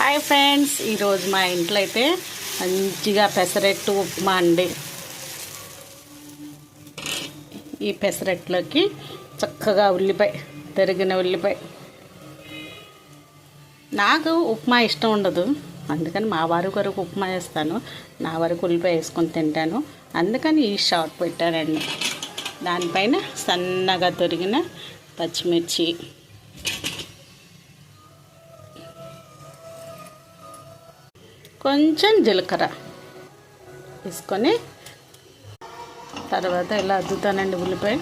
Hi friends, ఈరోజు మా ఇంట్లో అయితే మంచిగా పెసరట్టు ఉప్మా అండి. ఈ పెసరట్లోకి చక్కగా ఉల్లిపాయ, తరిగిన ఉల్లిపాయ. నాకు ఉప్మా ఇష్టం ఉండదు, అందుకని మా వారి వరకు ఉప్మా వేస్తాను, నా వరకు ఉల్లిపాయ వేసుకొని తింటాను. అందుకని ఈ షార్ట్ పెట్టానండి. దానిపైన సన్నగా తరిగిన పచ్చిమిర్చి, కొంచెం జీలకర్ర వేసుకొని తర్వాత ఇలా అద్దుతానండి. ఉల్లిపాయ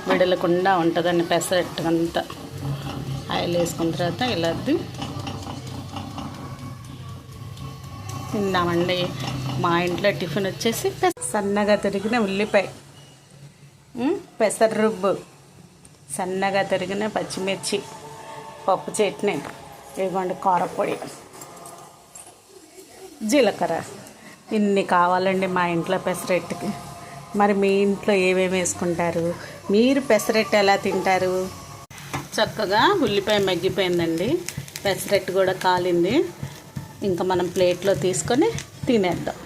విడలకుండా ఉంటుందండి. పెసరట్టు అంతా ఆయిల్ వేసుకున్న తర్వాత ఇలా అద్ది తిందామండి. మా ఇంట్లో టిఫిన్ వచ్చేసి సన్నగా తరిగిన ఉల్లిపాయ, పెసర రుబ్బు, సన్నగా తరిగిన పచ్చిమిర్చి, పప్పు చట్నీ, ఇదిగోండి కారపొడి, జీలకర్ర. ఇన్ని కావాలండి మా ఇంట్లో పెసరట్టుకి. మరి మీ ఇంట్లో ఏమేమి వేసుకుంటారు? మీరు పెసరట్టు ఎలా తింటారు? చక్కగా ఉల్లిపాయ మగ్గిపోయిందండి, పెసరట్టు కూడా కాలింది. ఇంకా మనం ప్లేట్లో తీసుకొని తినేద్దాం.